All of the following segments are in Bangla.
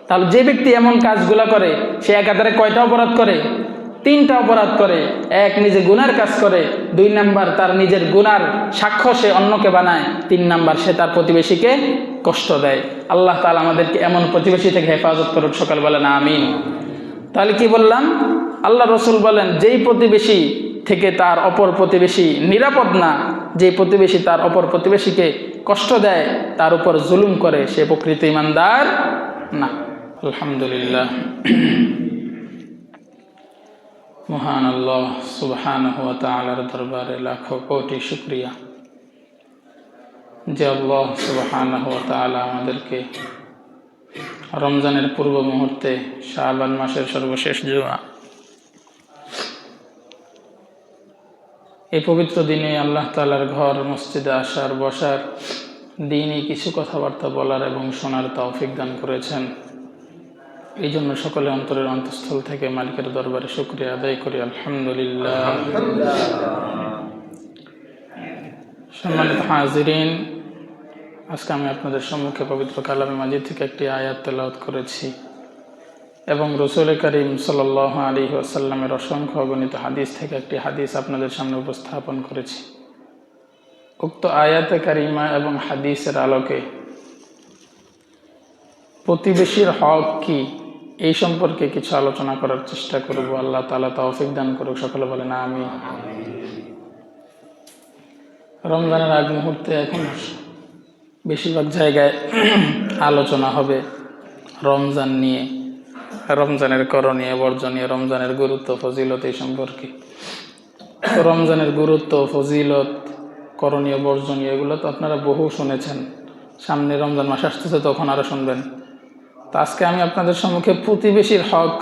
তাহলে যে ব্যক্তি এমন কাজগুলা করে সে একাধারে কয়টা অপরাধ করে? 3টা অপরাধ করে। এক, নিজে গুনার কাজ করে। 2 নাম্বার, তার নিজের গুনার সাক্ষ্য সে অন্যকে বানায়। 3 নাম্বার, সে তার প্রতিবেশীকে কষ্ট দেয়। আল্লাহ তাআলা আমাদেরকে এমন প্রতিবেশী থেকে হেফাজত করুন, সকাল বলেন আমিন। তাহলে কি বললাম? আল্লাহ রসুল বলেন, যেই প্রতিবেশী থেকে তার অপর প্রতিবেশী নিরাপদ না, যেই প্রতিবেশী তার অপর প্রতিবেশীকে কষ্ট দেয়, তার উপর জুলুম করে, সে প্রকৃত ঈমানদার না। আলহামদুলিল্লাহ। মহান আল্লাহ সুবহানাহু ওয়া তাআলার দরবারে লাখো কোটি শুকরিয়া যে আল্লাহ সুবহানাহু ওয়া তাআলা আমাদেরকে রমজানের পূর্ব মুহূর্তে শাবান মাসের সর্বশেষ জুমা, এই পবিত্র দিনে আল্লাহ তাআলার ঘর মসজিদে আসার, বসার, দিনই কিছু কথাবার্তা বলার এবং শোনার তৌফিক দান করেছেন। এই জন্য সকলে অন্তরের অন্তঃস্থল থেকে মালিকের দরবারে শুকরিয়া আদায় করি, আলহামদুলিল্লাহ। সম্মানিত হাজিরিন, আজকে আমি আপনাদের সম্মুখে পবিত্র কালামে মাজিদ থেকে একটি আয়াত তেলাওয়াত করেছি এবং রাসূল করিম সাল্লাল্লাহু আলাইহি ওয়াসাল্লামের অসংখ্য অগণিত হাদিস থেকে একটি হাদিস আপনাদের সামনে উপস্থাপন করেছি। উক্ত আয়াতে কারিমা এবং হাদিসের আলোকে প্রতিবেশীর হক কি, এই সম্পর্কে কিছু আলোচনা করার চেষ্টা করব। আল্লাহ তাআলা তৌফিক দান করুক, সকলে বলেন আমিন। রমজানের আগ মুহূর্তে এখন বেশিরভাগ জায়গায় আলোচনা হবে রমজান নিয়ে, রমজানের করণীয় বর্জনীয়, রমজানের গুরুত্ব ফজিলত এই সম্পর্কে। রমজানের গুরুত্ব, ফজিলত, করণীয় বর্জনীয় এগুলো তো আপনারা বহু শুনেছেন। সামনে রমজান মাস আসতেছে, তখন আরও শুনবেন। তো আজকে আমি আপনাদের সম্মুখে প্রতিবেশীর হক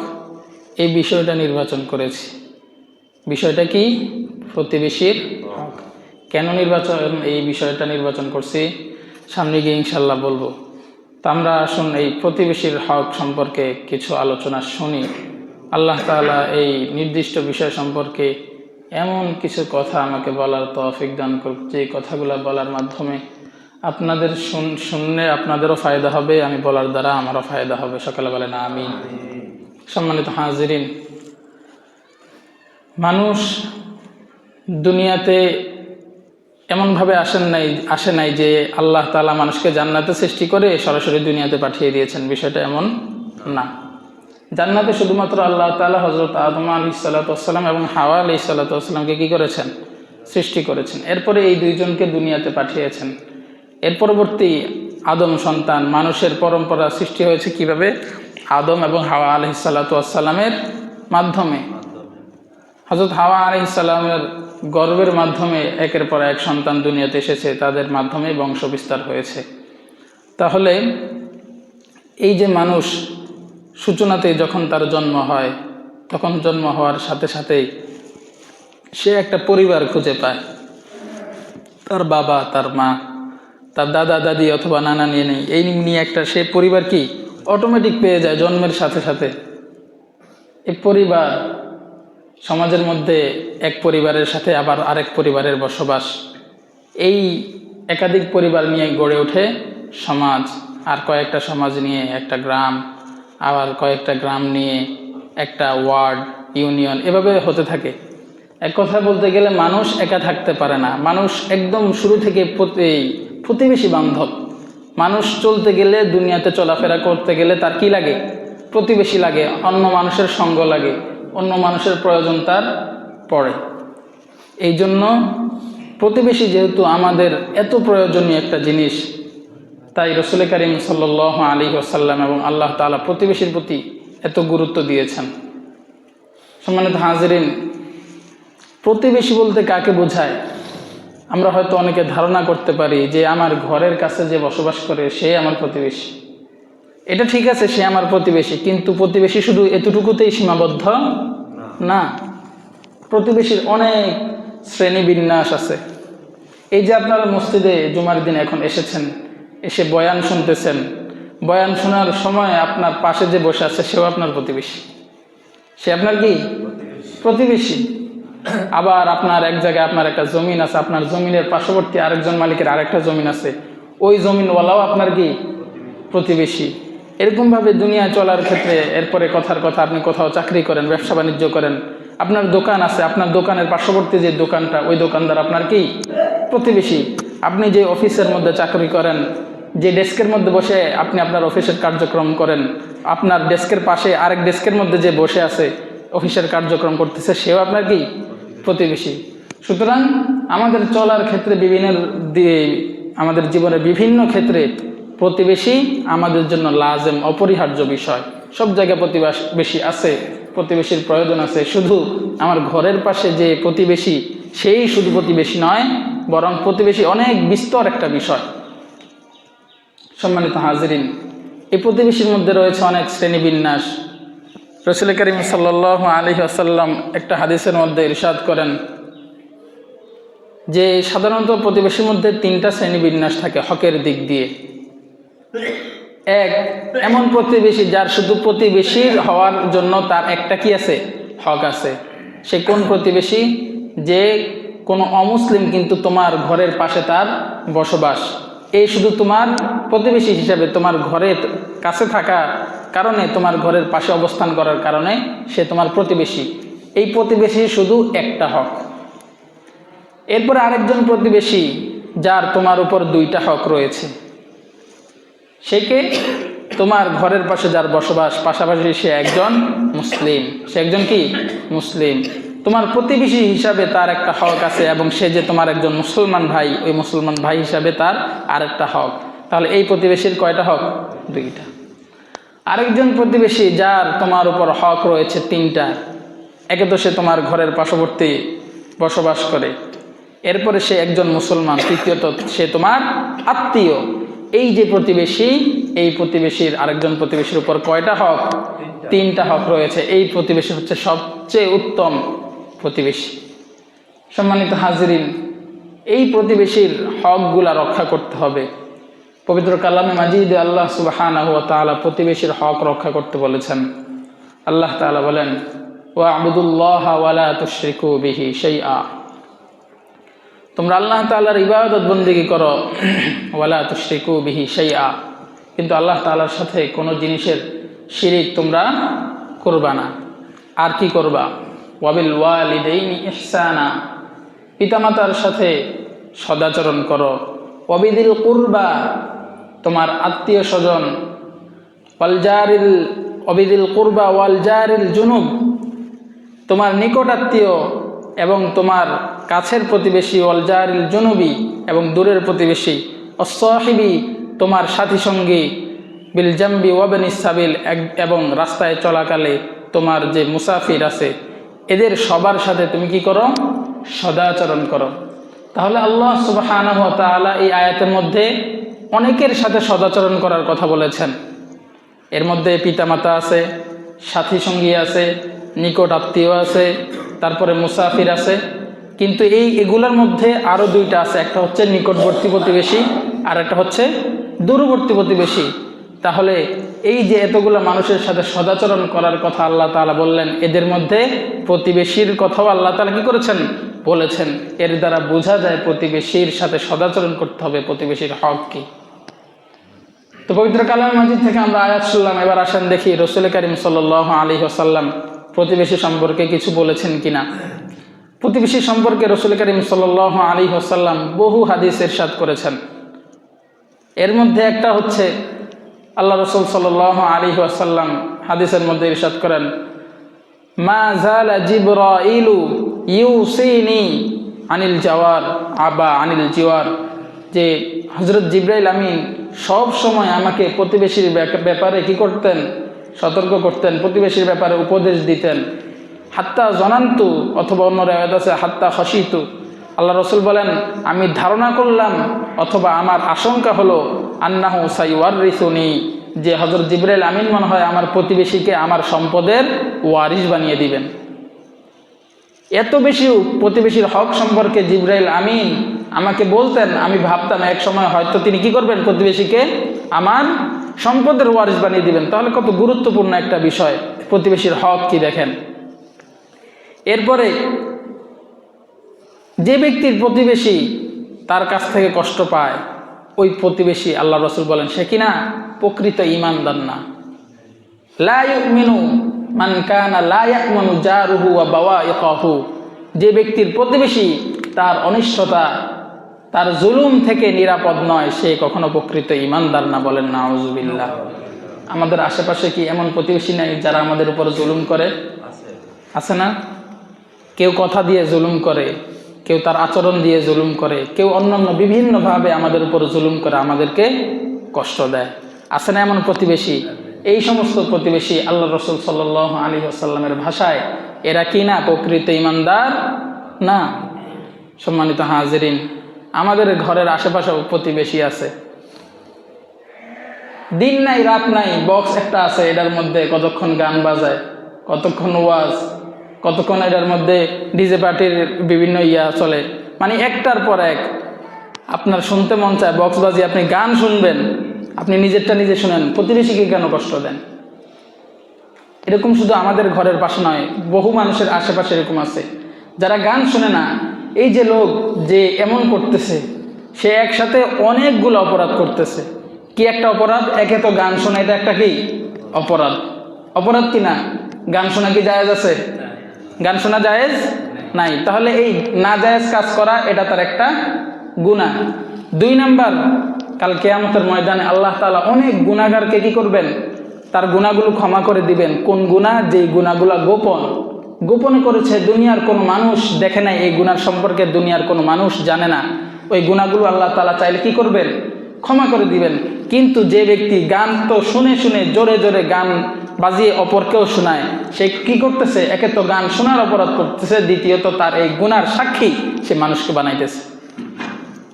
এই বিষয়টা নির্বাচন করেছি। বিষয়টা কি? প্রতিবেশীর হক। কেন এই বিষয়টা নির্বাচন করছি সামনে গিয়ে ইনশাল্লাহ বলবো। তো আমরা আসুন এই প্রতিবেশীর হক সম্পর্কে কিছু আলোচনা শুনি। আল্লাহ তাআলা এই নির্দিষ্ট বিষয় সম্পর্কে এমন কিছু কথা আমাকে বলার তৌফিক দান করুক, যে কথাগুলো বলার মাধ্যমে আপনাদের শুনলে আপনাদেরও ফায়দা হবে, আমি বলার দ্বারা আমারও ফায়দা হবে, সকালে বলেন আমিন। সম্মানিত হাজিরিন, মানুষ দুনিয়াতে এমনভাবে আসে নাই যে আল্লাহ তাআলা মানুষকে জান্নাতে সৃষ্টি করে সরাসরি দুনিয়াতে পাঠিয়ে দিয়েছেন, বিষয়টা এমন না। জান্নাতে শুধুমাত্র আল্লাহ তাআলা হযরত আদম আলাইহিস সালাতু ওয়াস সালাম এবং হাওয়া আলাইহিস সালাতু ওয়াস সালামকে কি করেছেন? সৃষ্টি করেছেন। এরপরে এই দুইজনকে দুনিয়াতে পাঠিয়েছেন। এর পরবর্তী আদম সন্তান মানুষের পরম্পরা সৃষ্টি হয়েছে কিভাবে? আদম এবং হাওয়া আলাইহিস সালাতু ওয়াস সালামের মাধ্যমে। হযরত হাওয়া আলাইহিস সালামের গর্ভের মাধ্যমে একের পর এক সন্তান দুনিয়াতে এসেছে, তাদের মাধ্যমে বংশ বিস্তার হয়েছে। তাহলে এই যে মানুষ সূচনাতেই যখন তার জন্ম হয়, তখন জন্ম হওয়ার সাথে সাথেই সে একটা পরিবার খুঁজে পায়। তার বাবা, তার মা, তার দাদা দাদি অথবা নানা নিয়ে এই নিয়ে একটা সে পরিবার কি অটোমেটিক পেয়ে যায় জন্মের সাথে সাথে। এই পরিবার, সমাজের মধ্যে এক পরিবারের সাথে আবার আরেক পরিবারের বসবাস, এই একাধিক পরিবার নিয়ে গড়ে ওঠে সমাজ। আর কয়েকটা সমাজ নিয়ে একটা গ্রাম, আবার কয়েকটা গ্রাম নিয়ে একটা ওয়ার্ড, ইউনিয়ন, এভাবে হতে থাকে। এক কথা বলতে গেলে মানুষ একা থাকতে পারে না। মানুষ একদম শুরু থেকে প্রতিবেশী বান্ধব। মানুষ চলতে গেলে, দুনিয়াতে চলাফেরা করতে গেলে তার কি লাগে? প্রতিবেশী লাগে, অন্য মানুষের সঙ্গ লাগে, অন্য মানুষের প্রয়োজন তার পড়ে। এই জন্য প্রতিবেশী যেহেতু আমাদের এত প্রয়োজনীয় একটা জিনিস, তাই রাসূল করিম সাল্লাল্লাহু আলাইহি ওয়াসাল্লাম এবং আল্লাহ তাআলা প্রতিবেশীর প্রতি এত গুরুত্ব দিয়েছেন। সম্মানিত হাজিরিন, প্রতিবেশী বলতে কাকে বোঝায়? আমরা হয়তো অনেকে ধারণা করতে পারি যে আমার ঘরের কাছে যে বসবাস করে সে আমার প্রতিবেশী। এটা ঠিক আছে, সে আমার প্রতিবেশী, কিন্তু প্রতিবেশী শুধু এতটুকুতেই সীমাবদ্ধ না। প্রতিবেশীর অনেক শ্রেণীবিন্যাস আছে। এই যে আপনারা মসজিদে জুমার দিন এখন এসেছেন, এসে বয়ান শুনতেছেন, বয়ান শোনার সময় আপনার পাশে যে বসে আছে সেও আপনার প্রতিবেশী। সে আপনার কি প্রতিবেশী। আবার আপনার এক জায়গায় আপনার একটা জমিন আছে, আপনার জমিনের পার্শ্ববর্তী আরেকজন মালিকের আরেকটা জমিন আছে, ওই জমিনওয়ালাও আপনার কি প্রতিবেশী। এরকমভাবে দুনিয়া চলার ক্ষেত্রে এরপরে কথার কথা, আপনি কোথাও চাকরি করেন, ব্যবসা বাণিজ্য করেন, আপনার দোকান আছে, আপনার দোকানের পার্শ্ববর্তী যে দোকানটা, ওই দোকানদার আপনার কি প্রতিবেশী। আপনি যে অফিসের মধ্যে চাকরি করেন, যে ডেস্কের মধ্যে বসে আপনি আপনার অফিসের কার্যক্রম করেন, আপনার ডেস্কের পাশে আরেক ডেস্কের মধ্যে যে বসে আছে অফিসের কার্যক্রম করতেছে, সেও আপনার কি প্রতিবেশী। সুতরাং আমাদের চলার ক্ষেত্রে আমাদের জীবনের বিভিন্ন ক্ষেত্রে প্রতিবেশী আমাদের জন্য লাজেম, অপরিহার্য বিষয়। সব জায়গায় প্রতিবেশী আছে, প্রতিবেশীর প্রয়োজন আছে। শুধু আমার ঘরের পাশে যে প্রতিবেশী, সেই শুধু প্রতিবেশী নয়, বরং প্রতিবেশী অনেক বিস্তর একটা বিষয়। সম্মানিত হাজিরিন, এই প্রতিবেশীর মধ্যে রয়েছে অনেক শ্রেণীবিন্যাস। রাসূল করিম সাল্লাল্লাহু আলাইহি ওয়াসাল্লাম একটা হাদিসের মধ্যে ইরশাদ করেন যে সাধারণত প্রতিবেশীর মধ্যে 3টা শ্রেণীবিন্যাস থাকে হকের দিক দিয়ে। এক, এমন প্রতিবেশী যার শুধু প্রতিবেশীর হওয়ার জন্য তার একটা কি আছে, হক আছে। সে কোন প্রতিবেশী? যে কোনো অমুসলিম কিন্তু তোমার ঘরের পাশে তার বসবাস, এই শুধু তোমার প্রতিবেশী হিসাবে তোমার ঘরের কাছে থাকা কারণে, তোমার ঘরের পাশে অবস্থান করার কারণে সে তোমার প্রতিবেশী। এই প্রতিবেশী শুধু একটা হক। এরপরে আরেকজন প্রতিবেশী যার তোমার উপর 2টা হক রয়েছে। সে কে? তোমার ঘরের পাশে যার বসবাস, পাশাপাশি সে একজন মুসলিম। সে একজন কি? মুসলিম। তোমার প্রতিবেশী হিসাবে তার একটা হক আছে, এবং সে যে তোমার একজন মুসলমান ভাই, ওই মুসলমান ভাই হিসাবে তার আরেকটা হক। তাহলে এই প্রতিবেশীর কয়টা হক? 2টা। আরেকজন প্রতিবেশী যার তোমার উপর হক রয়েছে 3টা। একে তো সে তোমার ঘরের পার্শ্ববর্তী বসবাস করে, এরপরে সে একজন মুসলমান, তৃতীয়ত সে তোমার আত্মীয়। এই যে প্রতিবেশী, এই প্রতিবেশীর আরেকজন প্রতিবেশীর উপর কয়টা হক? 3টা হক রয়েছে। এই প্রতিবেশী হচ্ছে সবচেয়ে উত্তম প্রতিবেশী। সম্মানিত হাজিরিন, এই প্রতিবেশীর হকগুলা রক্ষা করতে হবে। পবিত্র কালামে মাজিদে আল্লাহ সুবহানাহু ওয়া তাআলা প্রতিবেশীর হক রক্ষা করতে বলেছেন। আল্লাহ তাআলা বলেন, ওয়া'বুদুল্লাহা ওয়া লা তুশরিকু বিহি শাইআ। তোমরা আল্লাহ তাআলার ইবাদত বন্দেগী করো, ওয়ালা তুশরিকু বিহি শাইআ, কিন্তু আল্লাহ তাআলার সাথে কোনো জিনিসের শিরিক তোমরা করবা না। আর কি করবা? ওয়াবিল ওয়ালিদাইনি ইহসানা, পিতামাতার সাথে সদাচরণ করো। ওয়াবিদিল কুরবা, তোমার আত্মীয় স্বজন। ওয়াবিদিল কুরবা ওয়াল জারিল জুনুব, তোমার নিকট আত্মীয় এবং তোমার কাছের প্রতিবেশী। ওয়াল জারিল জুনুবি, এবং দূরের প্রতিবেশী। অসহিবি, তোমার সাথী সঙ্গী। বিল জাম্বি ওয়াবনিস সাবিল, এবং রাস্তায় চলাকালে তোমার যে মুসাফির আছে, এদের সবার সাথে তুমি কি করো? সদাচরণ করো। তাহলে আল্লাহ সুবহানাহু ওয়া তাআলা এই আয়াতের মধ্যে অনেকের সাথে সদাচরণ করার কথা বলেছেন। এর মধ্যে পিতামাতা আছে, সাথী সঙ্গী আছে, নিকট আত্মীয় আছে, তারপরে মুসাফির আছে। কিন্তু এগুলোর মধ্যে আরও 2টা আছে, একটা হচ্ছে নিকটবর্তী প্রতিবেশী, আর একটা হচ্ছে দূরবর্তী প্রতিবেশী। তাহলে এই যে এতগুলো মানুষের সাথে সদাচরণ করার কথা আল্লাহ তাআলা বললেন, এদের মধ্যে প্রতিবেশীর কথাও আল্লাহ তাআলা কি করেছেন? বলেছেন। এর দ্বারা বোঝা যায় প্রতিবেশীর সাথে সদাচরণ করতে হবে, প্রতিবেশীর হক কি। তো পবিত্র কালামে মাজিদ থেকে আমরা আয়াত শুনলাম। এবার আসেন দেখি রাসূল করিম সাল্লাল্লাহু আলাইহি ওয়াসাল্লাম প্রতিবেশী সম্পর্কে কিছু বলেছেন কিনা। প্রতিবেশী সম্পর্কে রাসূল করিম সাল্লাল্লাহু আলাইহি ওয়াসাল্লাম বহু হাদিস ইরশাদ করেছেন। এর মধ্যে একটা হচ্ছে আল্লাহ রাসূল সাল্লাল্লাহু আলাইহি ওয়াসাল্লাম হাদিসের মধ্যে ইরশাদ করেন, মা জালা জিবরাইলু ইউসিনি আনিল জাওয়ার আবা আনিল জিওয়ার, যে হযরত জিবরাইল আমিন সব সময় আমাকে প্রতিবেশীর ব্যাপারে কি করতেন? সতর্ক করতেন, প্রতিবেশীর ব্যাপারে উপদেশ দিতেন। হাত্তা জনান্তু, অথবা অন্য রাওয়ায়াত আছে হাত্তা খাশিতু, আল্লাহ রাসূল বলেন আমি ধারণা করলাম অথবা আমার আশঙ্কা হলো আন্নাহু সাইওয়ারিসুনি, যে হযরত জিবরাইল আমিন মনে হয় আমার প্রতিবেশীকে আমার সম্পদের ওয়ারিস বানিয়ে দিবেন। এত বেশি প্রতিবেশীর হক সম্পর্কে জিবরাইল আমিন আমাকে বলতেন, আমি ভাবতাম এক সময় হয়তো তিনি কি করবেন? প্রতিবেশীকে আমার সম্পদের ওয়ারিস বানিয়ে দিবেন। তাহলে কত গুরুত্বপূর্ণ একটা বিষয়, প্রতিবেশীর হক কি দেখেন। এরপরে যে ব্যক্তির প্রতিবেশী তার কাছ থেকে কষ্ট পায়, ওই প্রতিবেশী আল্লাহ রসুল বলেন সে কিনা প্রকৃত ঈমানদার না। লা ইউমিনু মান কানা লা ইয়ামানু জারুহু ওয়া বাওয়াইকাহু, যে ব্যক্তির প্রতিবেশী তার অনিষ্টতা তার জুলুম থেকে নিরাপদ নয়, সে কখনো প্রকৃত ঈমানদার না। বলেন নাউজুবিল্লাহ। আমাদের আশেপাশে কি এমন প্রতিবেশী নাই যারা আমাদের উপর জুলুম করে? আছে না? কেউ কথা দিয়ে জুলুম করে, কেউ তার আচরণ দিয়ে জুলুম করে, কেউ অন্যান্য বিভিন্নভাবে আমাদের উপর জুলুম করে, আমাদেরকে কষ্ট দেয়। আছে না এমন প্রতিবেশী? এই সমস্ত প্রতিবেশী আল্লাহ রসুল সাল্লাল্লাহু আলাইহি ওয়াসাল্লামের ভাষায় এরা কি না প্রকৃত ঈমানদার না। সম্মানিত হাজিরিন, আমাদের ঘরের আশেপাশে প্রতিবেশী আছে, দিন নাই রাত নাই বক্স একটা আছে, এটার মধ্যে কতক্ষণ গান বাজায়, কতক্ষণ ওয়াজ, কতক্ষণ এটার মধ্যে ডিজে পার্টির বিভিন্ন চলে, মানে একটার পর এক। আপনার শুনতে মন চায় বক্স বাজি, আপনি গান শুনবেন, আপনি নিজেরটা নিজে শুনেন, প্রতিবেশীকে কেন কষ্ট দেন? এরকম শুধু আমাদের ঘরের পাশে নয়, বহু মানুষের আশেপাশে এরকম আছে যারা গান শুনে না। এই যে লোক যে এমন করতেছে, সে একসাথে অনেকগুলো অপরাধ করতেছে। কি একটা অপরাধ? একে তো গান শোনা, এটা একটা কি অপরাধ? অপরাধ কি না? গান শোনা কি জায়েজ আছে? গান শোনা জায়েজ নাই। তাহলে এই না জায়েজ কাজ করা, এটা তার একটা গুনাহ। 2 নাম্বার, কাল কিয়ামতের ময়দানে আল্লাহ তাআলা অনেক গুনাহগারকে কি করবেন? তার গুনাহগুলো ক্ষমা করে দিবেন। কোন গুনাহ? যেই গুনাহগুলো গোপনে করেছে, দুনিয়ার কোনো মানুষ দেখে নাই, এই গুনার সম্পর্কে দুনিয়ার কোনো মানুষ জানে না, ওই গুনাহগুলো আল্লাহ তাআলা চাইলে কি করবেন? ক্ষমা করে দিবেন। কিন্তু যে ব্যক্তি গান তো শুনে শুনে জোরে জোরে গান বাজিয়ে অপরকেও শোনায়, সে কি করতেছে? একে তো গান শোনার অপরাধ করতেছে, দ্বিতীয়ত তার এই গুনার সাক্ষী সে মানুষকে বানাইতেছে।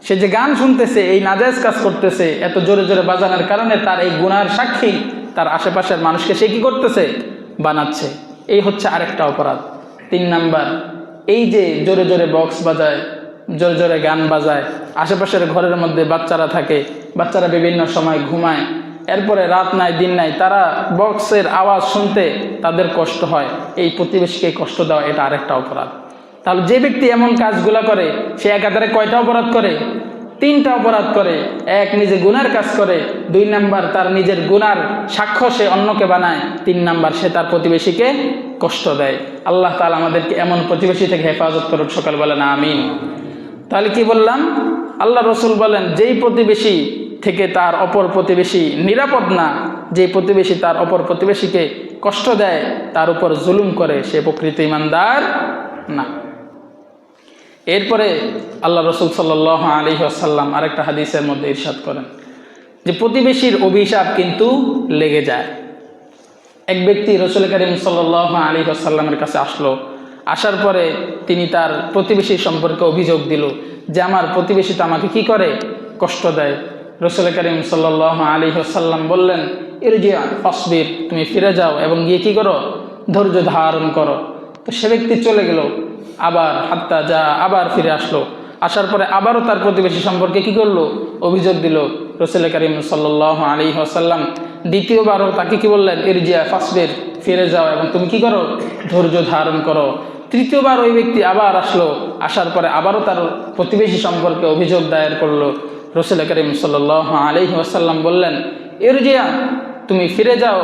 সে যে গান শুনতেছে, এই নাজায়েজ কাজ করতেছে, এত জোরে জোরে বাজানোর কারণে তার এই গুনার সাক্ষী তার আশেপাশের মানুষকে সে কি করতেছে? বানাচ্ছে। এই হচ্ছে আরেকটা অপরাধ। 3 নাম্বার, এই যে জোরে জোরে বক্স বাজায়, জোরে জোরে গান বাজায়, আশেপাশের ঘরের মধ্যে বাচ্চারা থাকে, বাচ্চারা বিভিন্ন সময় ঘুমায়, এরপরে রাত নাই দিন নাই, তারা বক্সের আওয়াজ শুনতে তাদের কষ্ট হয়, এই প্রতিবেশীকে কষ্ট দেওয়া, এটা আরেকটা অপরাধ। তাহলে যে ব্যক্তি এমন কাজগুলো করে, সে একাধারে কয়টা অপরাধ করে? 3টা অপরাধ করে। এক, নিজে গুনার কাজ করে। 2 নাম্বার, তার নিজের গুনার সাক্ষ্য সে অন্যকে বানায়। 3 নাম্বার, সে তার প্রতিবেশীকে কষ্ট দেয়। আল্লাহ তাআলা আমাদেরকে এমন প্রতিবেশী থেকে হেফাজত করুক, সকাল বলেন আমিন। তাহলে কি বললাম? আল্লাহ রসুল বলেন যেই প্রতিবেশী থেকে তার অপর প্রতিবেশী নিরাপদ না, যে প্রতিবেশী তার অপর প্রতিবেশীকে কষ্ট দেয়, তার উপর জুলুম করে, সে প্রকৃত ঈমানদার না। এরপরে আল্লাহ রসুল সাল্লাল্লাহু আলাইহি ওয়াসাল্লাম আরেকটা হাদিসের মধ্যে ইরশাদ করেন যে প্রতিবেশীর অভিশাপ কিন্তু লেগে যায়। এক ব্যক্তি রসুল করিম সাল্লাল্লাহু আলাইহি ওয়াসাল্লামের কাছে আসলো, আসার পরে তিনি তার প্রতিবেশীর সম্পর্কে অভিযোগ দিল যে আমার প্রতিবেশী তো আমাকে কি করে? কষ্ট দেয়। রসুল করিম সাল্লাল্লাহু আলাইহি ওয়াসাল্লাম বললেন, ইরজি' ফাসবির, তুমি ফিরে যাও এবং গিয়ে কি করো? ধৈর্য ধারণ করো। তো সে ব্যক্তি চলে গেল, আবার হাত্তা যা, আবার ফিরে আসলো। আসার পরে আবারও তার প্রতিবেশী সম্পর্কে কি করলো? অভিযোগ দিল। রসুল করিম সাল্লাল্লাহু আলাইহি ওয়াসাল্লাম দ্বিতীয়বারও তাকে কি বললেন? ইরজি' ফাসবির, ফিরে যাও এবং তুমি কি করো? ধৈর্য ধারণ করো। তৃতীয়বার ওই ব্যক্তি আবার আসলো, আসার পরে আবারও তার প্রতিবেশী সম্পর্কে অভিযোগ দায়ের করলো। রসুল করিম সাল্লাল্লাহু আলাইহি ওয়াসাল্লাম বললেন, ইরজি', তুমি ফিরে যাও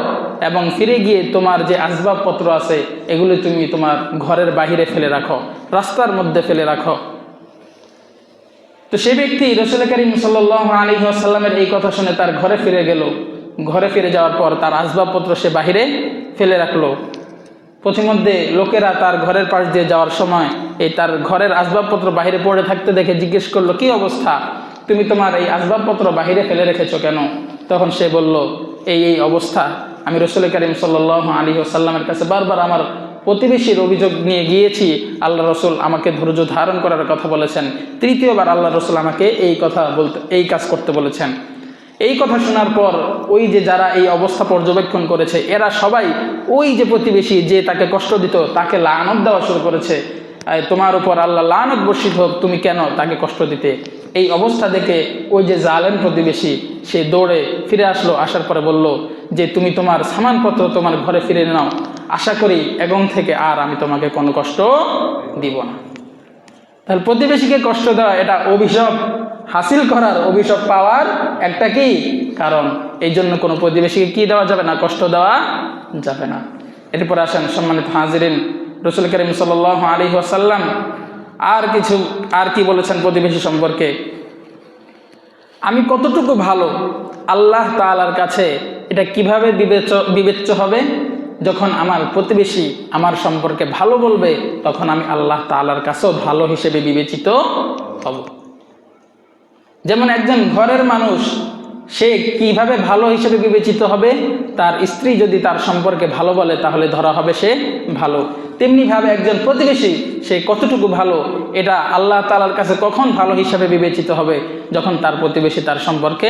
এবং ফিরে গিয়ে তোমার যে আসবাবপত্র আছে এগুলি তুমি তোমার ঘরের বাহিরে ফেলে রাখো, রাস্তার মধ্যে ফেলে রাখো। তো সে ব্যক্তি রসুল করিম সাল্লাল্লাহু আলাইহি ওয়াসাল্লামের এই কথা শুনে তার ঘরে ফিরে গেল। ঘরে ফিরে যাওয়ার পর তার আসবাবপত্র সে বাহিরে ফেলে রাখলো। প্রতিমধ্যে লোকেরা তার ঘরের পাশ দিয়ে যাওয়ার সময় এই তার ঘরের আসবাবপত্র বাহিরে পড়ে থাকতে দেখে জিজ্ঞেস করলো, কি অবস্থা? তুমি তোমার এই আসবাবপত্র বাহিরে ফেলে রেখেছো কেন? তখন সে বলল, এই অবস্থা। আমি রসুল করিম সাল্লাল্লাহু আলাইহি ওয়াসাল্লামের কাছে বারবার আমার প্রতিবেশীর অভিযোগ নিয়ে গিয়েছি, আল্লাহ রসুল আমাকে ধৈর্য ধারণ করার কথা বলেছেন। তৃতীয়বার আল্লাহ রসুল আমাকে এই কাজ করতে বলেছেন। এই কথা শোনার পর ওই যে যারা এই অবস্থা পর্যবেক্ষণ করেছে, এরা সবাই ওই যে প্রতিবেশী যে তাকে কষ্ট দিত তাকে লানত দেওয়া শুরু করেছে। তোমার উপর আল্লাহ লানত বর্ষিত হোক, তুমি কেন তাকে কষ্ট দিতে? এই অবস্থা দেখে ওই যে জালেম প্রতিবেশী সে দৌড়ে ফিরে আসলো। আসার পরে বলল যে তুমি তোমার সামানপত্র তোমার ঘরে ফিরে নাও, আশা করি এখন থেকে আর আমি তোমাকে কোনো কষ্ট দিব না। তাহলে প্রতিবেশীকে কষ্ট দেওয়া এটা অভিশাপ হাসিল করার, অভিশাপ পাওয়ার একটা কি কারণ। এই জন্য কোনো প্রতিবেশীকে কি দেওয়া যাবে না, কষ্ট দেওয়া যাবে না। এরপর আসেন সম্মানিত হাজিরিন, রাসূল করিম সাল্লাল্লাহু আলাইহি ওয়াসাল্লাম আর কি বলেছেন প্রতিবেশী সম্পর্কে? আমি কতটুকু ভালো আল্লাহ তাআলার কাছে এটা কিভাবে বিবেচ্য হবে? যখন আমার প্রতিবেশী আমার সম্পর্কে ভালো বলবে, তখন আমি আল্লাহ তাআলার কাছেও ভালো হিসেবে বিবেচিত হব। যেমন একজন ঘরের মানুষ, সে কিভাবে ভালো হিসেবে বিবেচিত হবে? তার স্ত্রী যদি তার সম্পর্কে ভালো বলে, তাহলে ধরা হবে সে ভালো। তেমনিভাবে একজন প্রতিবেশী, সে কতটুকু ভালো, এটা আল্লাহ তাআলার কাছে কখন ভালো হিসাবে বিবেচিত হবে? যখন তার প্রতিবেশী তার সম্পর্কে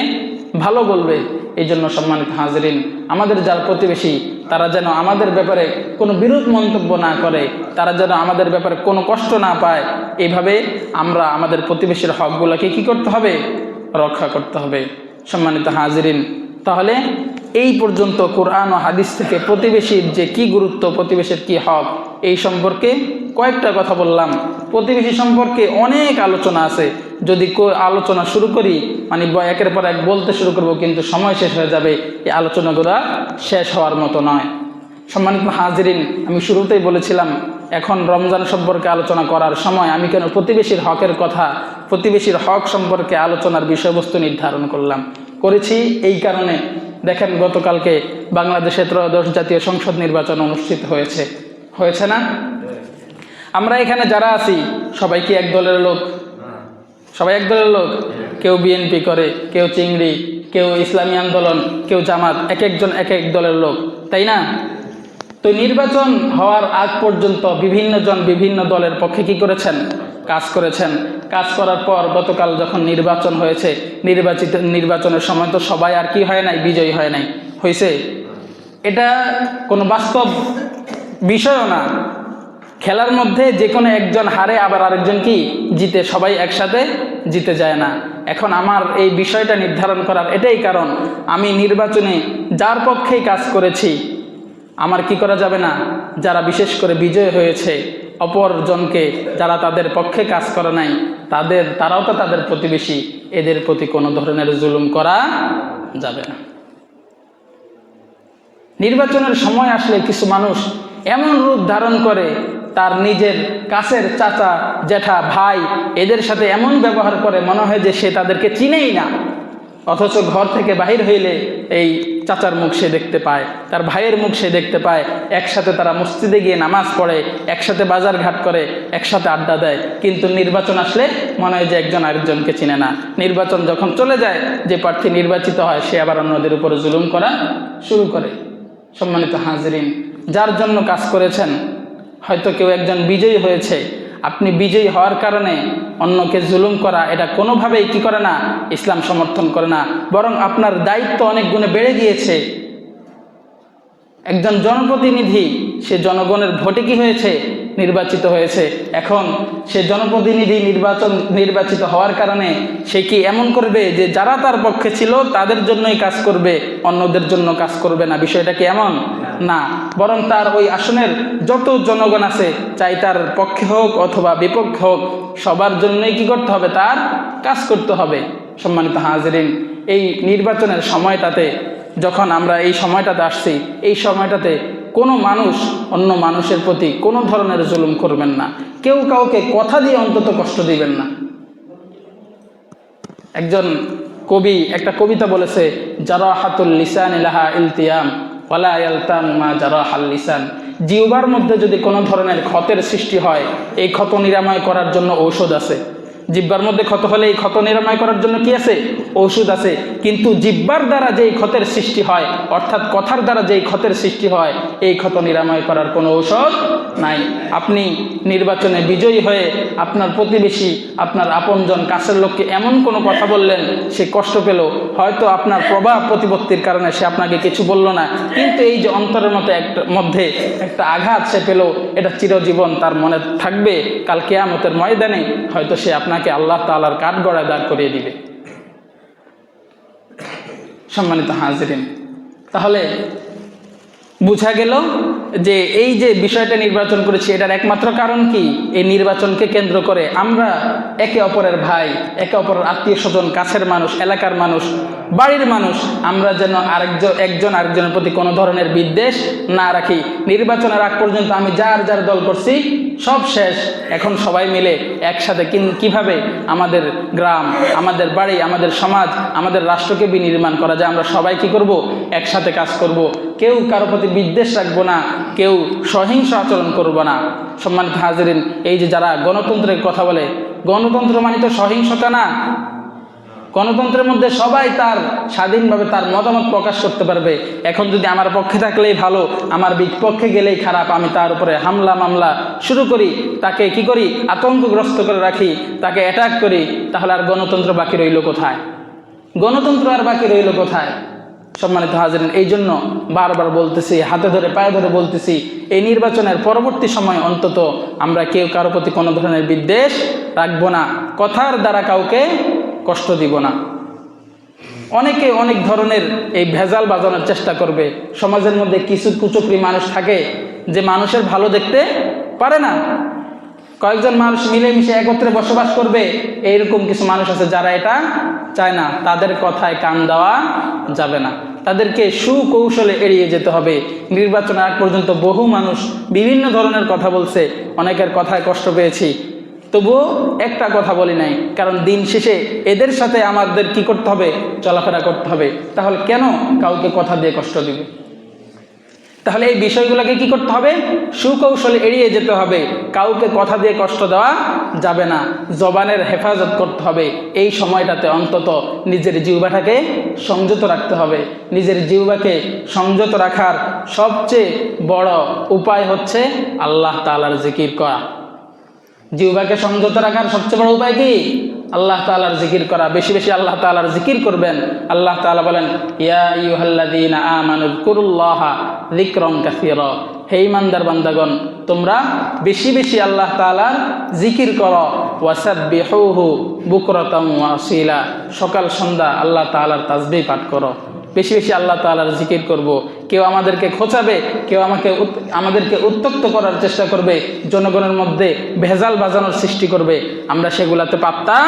ভালো বলবে। এই জন্য সম্মানিত হাজিরিন, আমাদের যার প্রতিবেশী, তারা যেন আমাদের ব্যাপারে কোনো বিরূপ মন্তব্য না করে, তারা যেন আমাদের ব্যাপারে কোনো কষ্ট না পায়, এইভাবে আমরা আমাদের প্রতিবেশীর হকগুলোকে কি করতে হবে? রক্ষা করতে হবে। সম্মানিত হাজিরিন, তাহলে এই পর্যন্ত কোরআন ও হাদিস থেকে প্রতিবেশীর যে কি গুরুত্ব, প্রতিবেশীর কি হক, এই সম্পর্কে কয়েকটা কথা বললাম। প্রতিবেশী সম্পর্কে অনেক আলোচনা আছে, যদি আলোচনা শুরু করি মানে একের পর এক বলতে শুরু করব, কিন্তু সময় শেষ হয়ে যাবে, এই আলোচনাগুলো শেষ হওয়ার মতো নয়। সম্মানিত হাজিরিন, আমি শুরুতেই বলেছিলাম এখন রমজান সম্পর্কে আলোচনা করার সময়। আমি কেন প্রতিবেশীর হকের কথা, প্রতিবেশীর হক সম্পর্কে আলোচনার বিষয়বস্তু নির্ধারণ করেছি এই কারণে, দেখেন গতকালকে বাংলাদেশে ত্রয়োদশ জাতীয় সংসদ নির্বাচন অনুষ্ঠিত হয়েছে না? আমরা এখানে যারা আছি সবাই কি এক দলের লোক? সবাই এক দলের লোক। কেউ বিএনপি করে, কেউ চিংড়ি, কেউ ইসলামী আন্দোলন, কেউ জামাত, এক একজন এক এক দলের লোক, তাই না? তো নির্বাচন হওয়ার আগ পর্যন্ত বিভিন্ন জন বিভিন্ন দলের পক্ষে কি করেছেন? কাজ করেছেন। কাজ করার পর গতকাল যখন নির্বাচন হয়েছে, নির্বাচনের সময় তো সবাই আর কি হয় নাই, বিজয়ী হয় নাই, হয়েছে? এটা কোনো বাস্তব বিষয়ও না। খেলার মধ্যে যে কোনো একজন হারে, আবার আরেকজন কি জিতে, সবাই একসাথে জিতে যায় না। এখন আমার এই বিষয়টা নির্ধারণ করার এটাই কারণ, আমি নির্বাচনে যার পক্ষেই কাজ করেছি, আমার কি করা যাবে না, যারা বিশেষ করে বিজয় হয়েছে, অপরজনকে যারা তাদের পক্ষে কাজ করে নাই, তারাও তো তাদের প্রতিবেশী, এদের প্রতি কোনো ধরনের জুলুম করা যাবে না। নির্বাচনের সময় আসলে কিছু মানুষ এমন রূপ ধারণ করে, তার নিজের কাছের চাচা, জ্যাঠা, ভাই, এদের সাথে এমন ব্যবহার করে মনে হয় যে সে তাদেরকে চিনেই না। অথচ ঘর থেকে বাহির হইলে এই চাচার মুখ সে দেখতে পায়, তার ভাইয়ের মুখ সে দেখতে পায়, একসাথে তারা মসজিদে গিয়ে নামাজ পড়ে, একসাথে বাজার ঘাট করে, একসাথে আড্ডা দেয়। কিন্তু নির্বাচন আসলে মনে হয় যে একজন আরেকজনকে চিনে না। নির্বাচন যখন চলে যায়, যে প্রার্থী নির্বাচিত হয়, সে আবার অন্যদের উপরে জুলুম করা শুরু করে। সম্মানিত হাজিরিন, যার জন্য কাজ করেছেন, হয়তো কেউ একজন বিজয়ী হয়েছে, আপনি বিজয়ী হওয়ার কারণে অন্যকে জুলুম করা, এটা কোনোভাবেই কি করে না, ইসলাম সমর্থন করে না। বরং আপনার দায়িত্ব অনেক গুণে বেড়ে গিয়েছে। একজন জনপ্রতিনিধি, সে জনগণের ভোটে কি হয়েছে, নির্বাচিত হয়েছে। এখন সে জনপ্রতিনিধি নির্বাচিত হওয়ার কারণে সে কি এমন করবে যে যারা তার পক্ষে ছিল তাদের জন্যই কাজ করবে, অন্যদের জন্য কাজ করবে না? বিষয়টা কি এমন না। বরং তার ওই আসনের যত জনগণ আছে, চাই তার পক্ষে হোক অথবা বিপক্ষে হোক, সবার জন্যই কি করতে হবে, তার কাজ করতে হবে। সম্মানিত হাজিরিন, এই নির্বাচনের সময়টাতে, যখন আমরা এই সময়টাতে আসছি, এই সময়টাতে কোনো মানুষ অন্য মানুষের প্রতি কোনো ধরনের জুলুম করবেন না। কেউ কাউকে কথা দিয়ে অন্তত কষ্ট দিবেন না। একজন কবি একটা কবিতা বলেছে, জারাহাতুল লিসান লাহা ইলতিয়াম ওয়ালা ইয়ালতামু মা জারাহাল লিসান। জিহ্বার মধ্যে যদি কোনো ধরনের ক্ষতের সৃষ্টি হয়, এই ক্ষত নিরাময় করার জন্য ঔষধ আছে। জিহ্বার মধ্যে ক্ষত হলে এই ক্ষত নিরাময় করার জন্য কি আছে? ঔষধ আছে। কিন্তু জিহ্বার দ্বারা যেই ক্ষতের সৃষ্টি হয়, অর্থাৎ কথার দ্বারা যেই ক্ষতের সৃষ্টি হয়, এই ক্ষত নিরাময় করার কোনো ঔষধ নাই। আপনি নির্বাচনে বিজয়ী হয়ে আপনার প্রতিবেশী, আপনার আপনজন, কাছের লোককে এমন কোনো কথা বললেন, সে কষ্ট পেল, হয়তো আপনার প্রভাব প্রতিপত্তির কারণে সে আপনাকে কিছু বলল না, কিন্তু এই যে অন্তরের মধ্যে একটা আঘাত সে পেল, এটা চিরজীবন তার মনে থাকবে। কাল কিয়ামতের ময়দানে হয়তো সে আপনাকে আল্লাহ তাআলার কাঠগড়ায় দাঁড় করিয়ে দিবে। সম্মানিত হাজিরিন, তাহলে বোঝা গেল যে এই যে বিষয়টা নির্বাচন করেছি এটার একমাত্র কারণ কি, এই নির্বাচনকে কেন্দ্র করে আমরা একে অপরের ভাই, একে অপরের আত্মীয় স্বজন, কাছের মানুষ, এলাকার মানুষ, বাড়ির মানুষ, আমরা যেন একজন আরেকজনের প্রতি কোনো ধরনের বিদ্বেষ না রাখি। নির্বাচনের আগ পর্যন্ত আমি যার যার দল করছি সব শেষ, এখন সবাই মিলে একসাথে কিভাবে আমাদের গ্রাম, আমাদের বাড়ি, আমাদের সমাজ, আমাদের রাষ্ট্রকে বিনির্মাণ করা যায়, আমরা সবাই কি করব, একসাথে কাজ করব। কেউ কারো প্রতি বিদ্বেষ রাখবো না, কেউ সহিংস আচরণ করব না। সম্মানিত হাজিরিন, এই যে যারা গণতন্ত্রের কথা বলে, গণতন্ত্র মানে তো সহিংসতা না। গণতন্ত্রের মধ্যে সবাই তার স্বাধীনভাবে তার মতামত প্রকাশ করতে পারবে। এখন যদি আমার পক্ষে থাকলেই ভালো, আমার বিপক্ষে গেলেই খারাপ, আমি তার উপরে হামলা মামলা শুরু করি, তাকে কি করি, আতঙ্কগ্রস্ত করে রাখি, তাকে অ্যাটাক করি, তাহলে আর গণতন্ত্র বাকি রইল কোথায়? গণতন্ত্র আর বাকি রইল কোথায়? সম্মানিত হাজিরিন, এই জন্য বারবার বলতেছি, হাতে ধরে পায়ে ধরে বলতেছি, এই নির্বাচনের পরবর্তী সময় অন্তত আমরা কেউ কারো প্রতি কোনো ধরনের বিদ্বেষ রাখবো না, কথার দ্বারা কাউকে কষ্ট দিব না। অনেকে অনেক ধরনের এই ভেজাল বাজানোর চেষ্টা করবে। সমাজের মধ্যে কিছু কুচক্রী মানুষ থাকে যে মানুষের ভালো দেখতে পারে না। কয়েকজন মানুষ মিলেমিশে একত্রে বসবাস করবে, এইরকম কিছু মানুষ আছে যারা এটা চায় না। তাদের কথায় কান দেওয়া যাবে না, তাদেরকে সুকৌশলে এড়িয়ে যেতে হবে। নির্বাচনের আগ পর্যন্ত বহু মানুষ বিভিন্ন ধরনের কথা বলছে, অনেকের কথায় কষ্ট পেয়েছি, তবুও একটা কথা বলি নাই, কারণ দিন শেষে এদের সাথে আমাদের কি করতে হবে, চলাফেরা করতে হবে। তাহলে কেন কাউকে কথা দিয়ে কষ্ট দিবে? তাহলে এই বিষয়গুলোকে কি করতে হবে, সুকৌশলে এড়িয়ে যেতে হবে। কাউকে কথা দিয়ে কষ্ট দেওয়া যাবে না, জবানের হেফাজত করতে হবে। এই সময়টাতে অন্তত নিজের জিহ্বাটাকে সংযত রাখতে হবে। নিজের জিহ্বাকে সংযত রাখার সবচেয়ে বড় উপায় হচ্ছে আল্লাহ তাআলার জিকির করা। জিহ্বাকে সংযত রাখার সবচেয়ে বড় উপায় কি? আল্লাহ তাআলার জিকির করা। বেশি বেশি আল্লাহ তাআলার জিকির করবেন। আল্লাহ তাআলা বলেন, ইয়া আইয়ুহাল্লাযীনা আমানু যকুরুল্লাহা যিকরান কাসীরা। হে ঈমানদার বান্দাগণ, তোমরা বেশি বেশি আল্লাহ তাআলার জিকির করো। ওয়াসাব্বিহুহু বুকরাতাম ওয়া আসীলা। সকাল সন্ধ্যা আল্লাহ তাআলার তাসবিহ পাঠ করো। বেশি বেশি আল্লাহ তাআলার জিকির করব। কেউ আমাদেরকে খোঁচাবে, কেউ আমাদেরকে উত্ত্যক্ত করার চেষ্টা করবে, জনগণের মধ্যে ভেজাল বাজানোর সৃষ্টি করবে, আমরা সেগুলাতে পাত্তা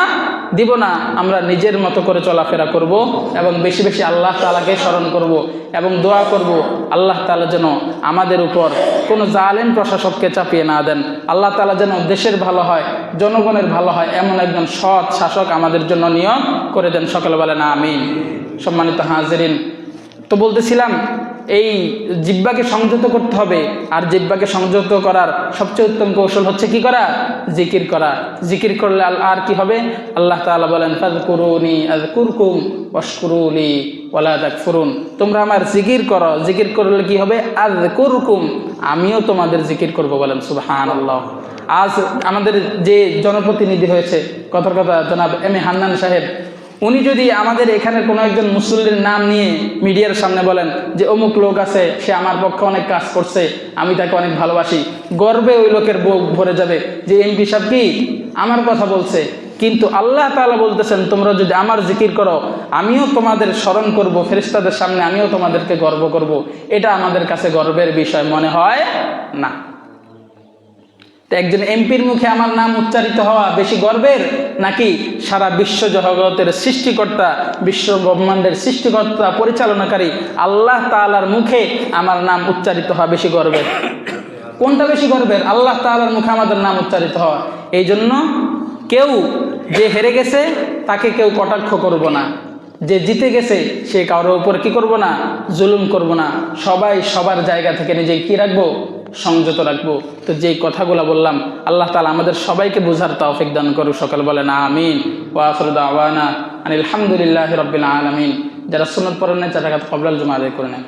দিব না। আমরা নিজের মতো করে চলাফেরা করব এবং বেশি বেশি আল্লাহ তাআলাকে স্মরণ করব এবং দোয়া করব আল্লাহ তাআলা যেন আমাদের উপর কোনো জালেম প্রশাসককে চাপিয়ে না দেন। আল্লাহ তাআলা যেন দেশের ভালো হয়, জনগণের ভালো হয়, এমন একজন সৎ শাসক আমাদের জন্য নিয়োগ করে দেন। সকলে বলেন আমিন। সম্মানিত হাজিরিন, তো বলতেছিলাম এই জিহ্বাকে সংযত করতে হবে। আর জিহ্বাকে সংযত করার সবচেয়ে উত্তম কৌশল হচ্ছে কি করা? জিকির করা। জিকির করলে আর কি হবে? আল্লাহ তাআলা বলেন, ফাযকুরুনি আযকুরকুম ওয়াশকুরুলি ওয়ালা তাকফুরুন। তোমরা আমার জিকির করো, জিকির করলে কি হবে? আযকুরকুম, আমিও তোমাদের জিকির করব। বলেন সুবহানাল্লাহ। আজ আমাদের যে জনপ্রতিনিধি হয়েছে, কথার কথা জনাব এম এ হান্নান সাহেব, উনি যদি আমাদের এখানে কোনো একজন মুসল্লির নাম নিয়ে মিডিয়ার সামনে বলেন যে অমুক লোক আছে, সে আমার পক্ষে অনেক কাজ করছে, আমি তাকে অনেক ভালোবাসি, গর্বে ওই লোকের বুক ভরে যাবে যে এমপি সাহেব কি আমার কথা বলছে। কিন্তু আল্লাহ তাআলা বলতেছেন, তোমরা যদি আমার জিকির করো, আমিও তোমাদের স্মরণ করব, ফেরেশতাদের সামনে আমিও তোমাদেরকে গর্ব করব। এটা আমাদের কাছে গর্বের বিষয় মনে হয় না। তো একজন এমপির মুখে আমার নাম উচ্চারিত হওয়া বেশি গর্বের, নাকি সারা বিশ্ব জগতের সৃষ্টিকর্তা, বিশ্ব ব্রহ্মাণ্ডের সৃষ্টিকর্তা, পরিচালনাকারী আল্লাহ তাআলার মুখে আমার নাম উচ্চারিত হওয়া বেশি গর্বের? কোনটা বেশি গর্বের? আল্লাহ তাআলার মুখে আমাদের নাম উচ্চারিত হওয়া। এই জন্য কেউ যে হেরে গেছে তাকে কেউ কটাক্ষ করব না, যে জিতে গেছে সে কারোর উপর কি করব না, জুলুম করব না। সবাই সবার জায়গা থেকে নিজেই কি রাখবো, সংযত রাখবো। তো যেই কথাগুলো বললাম, আল্লাহ তাআলা আমাদের সবাইকে বোঝার তৌফিক দান করুক। সকল বলেন আমিন। ওয়া আখিরু দাওয়ানা আনিল হামদুলিল্লাহি রাব্বিল আলামিন। যারা সুন্নাত পড়েন না, যারা কবলাল জুমা আদায় করে নেন।